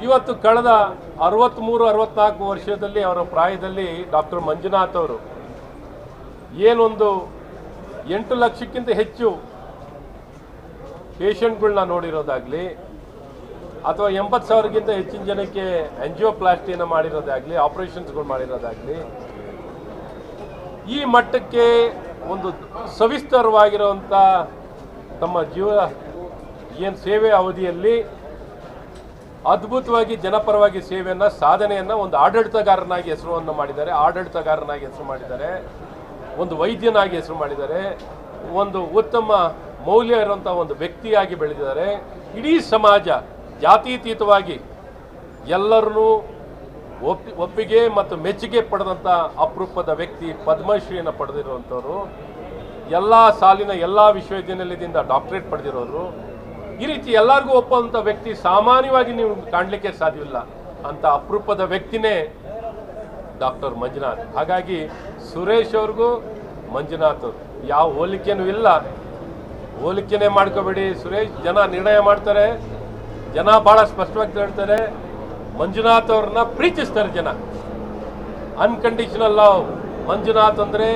ಇವತ್ತು ಕಳೆದ 63-64 ವರ್ಷದಲ್ಲಿ ಅವರ ಪ್ರಾಯದಲ್ಲಿ ಡಾಕ್ಟರ್ ಮಂಜುನಾಥ್ ಅವರು ಏನೊಂದು 8 ಲಕ್ಷಕ್ಕಿಂತ ಹೆಚ್ಚು ಪೇಷಂಟ್ಗಳನ್ನ ನೋಡಿರೋದಾಗಲಿ ಅಥವಾ 80,000ಗಿಂತ ಹೆಚ್ಚಿನ ಜನಕ್ಕೆ ಆಂಜಿಯೋಪ್ಲಾಸ್ಟಿಯನ್ನು ಮಾಡಿರೋದಾಗಲಿ, ಆಪರೇಷನ್ಸ್ಗಳು ಮಾಡಿರೋದಾಗಲಿ, ಈ ಮಟ್ಟಕ್ಕೆ ಒಂದು ಸವಿಸ್ತರವಾಗಿರುವಂಥ ತಮ್ಮ ಏನು ಸೇವೆ ಅವಧಿಯಲ್ಲಿ ಅದ್ಭುತವಾಗಿ ಜನಪರವಾಗಿ ಸೇವೆಯನ್ನು ಸಾಧನೆಯನ್ನು ಒಂದು ಆಡಳಿತಗಾರನಾಗಿ ಹೆಸರನ್ನು ಮಾಡಿದ್ದಾರೆ, ಒಂದು ವೈದ್ಯನಾಗಿ ಹೆಸರು ಮಾಡಿದ್ದಾರೆ, ಒಂದು ಉತ್ತಮ ಮೌಲ್ಯ ಇರುವಂಥ ಒಂದು ವ್ಯಕ್ತಿಯಾಗಿ ಬೆಳೆದಿದ್ದಾರೆ. ಇಡೀ ಸಮಾಜ ಜಾತೀತೀತವಾಗಿ ಎಲ್ಲರನ್ನೂ ಒಪ್ಪಿಗೆ ಮತ್ತು ಮೆಚ್ಚುಗೆ ಪಡೆದಂಥ ಅಪರೂಪದ ವ್ಯಕ್ತಿ, ಪದ್ಮಶ್ರೀಯನ್ನು ಪಡೆದಿರುವಂಥವ್ರು, ಎಲ್ಲ ಸಾಲಿನ ಎಲ್ಲ ವಿಶ್ವವಿದ್ಯಾನಿಲಯದಿಂದ ಡಾಕ್ಟರೇಟ್ ಪಡೆದಿರೋರು. ಈ ರೀತಿ ಎಲ್ಲರಿಗೂ ಒಪ್ಪುವಂಥ ವ್ಯಕ್ತಿ ಸಾಮಾನ್ಯವಾಗಿ ನೀವು ಕಾಣಲಿಕ್ಕೆ ಸಾಧ್ಯವಿಲ್ಲ. ಅಂಥ ಅಪರೂಪದ ವ್ಯಕ್ತಿನೇ ಡಾಕ್ಟರ್ ಮಂಜುನಾಥ್. ಹಾಗಾಗಿ ಸುರೇಶ್ ಅವ್ರಿಗೂ ಮಂಜುನಾಥ್ ಯಾವ ಹೋಲಿಕೆನೂ ಇಲ್ಲ, ಹೋಲಿಕೆನೇ ಮಾಡ್ಕೋಬೇಡಿ. ಸುರೇಶ್ ಜನ ನಿರ್ಣಯ ಮಾಡ್ತಾರೆ, ಜನ ಭಾಳ ಸ್ಪಷ್ಟವಾಗಿ ಹೇಳ್ತಾರೆ. ಮಂಜುನಾಥ್ ಅವ್ರನ್ನ ಪ್ರೀತಿಸ್ತಾರೆ ಜನ. Unconditional love. ಮಂಜುನಾಥ್ ಅಂದರೆ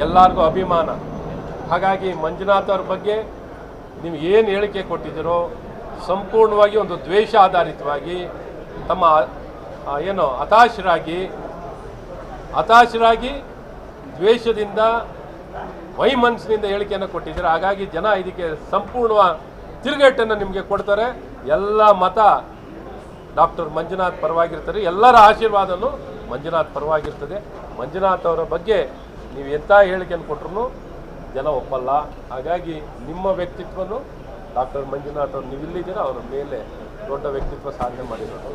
ಎಲ್ಲರಿಗೂ ಅಭಿಮಾನ. ಹಾಗಾಗಿ ಮಂಜುನಾಥ್ ಅವ್ರ ಬಗ್ಗೆ ನೀವು ಏನು ಹೇಳಿಕೆ ಕೊಟ್ಟಿದ್ದೀರೋ ಸಂಪೂರ್ಣವಾಗಿ ಒಂದು ದ್ವೇಷ ಆಧಾರಿತವಾಗಿ ತಮ್ಮ ಏನು ಹತಾಶರಾಗಿ ದ್ವೇಷದಿಂದ ವೈಮನಸ್ಸಿನಿಂದ ಹೇಳಿಕೆಯನ್ನು ಕೊಟ್ಟಿದ್ದಾರೆ. ಹಾಗಾಗಿ ಜನ ಇದಕ್ಕೆ ಸಂಪೂರ್ಣ ತಿರುಗೇಟನ್ನು ನಿಮಗೆ ಕೊಡ್ತಾರೆ. ಎಲ್ಲ ಮತ ಡಾಕ್ಟರ್ ಮಂಜುನಾಥ್ ಪರವಾಗಿರ್ತಾರೆ, ಎಲ್ಲರ ಆಶೀರ್ವಾದನೂ ಮಂಜುನಾಥ್ ಪರವಾಗಿರ್ತದೆ. ಮಂಜುನಾಥ್ ಅವರ ಬಗ್ಗೆ ನೀವು ಎಂಥ ಹೇಳಿಕೆಯನ್ನು ಕೊಟ್ಟರು ಜನ ಒಪ್ಪಲ್ಲ. ಹಾಗಾಗಿ ನಿಮ್ಮ ವ್ಯಕ್ತಿತ್ವನು ಡಾಕ್ಟರ್ ಮಂಜುನಾಥ್ ಅವರು ನೀವಿಲ್ಲಿದ್ದೀರ, ಅವರ ಮೇಲೆ ದೊಡ್ಡ ವ್ಯಕ್ತಿತ್ವ ಸಾಧನೆ ಮಾಡಿರೋದು.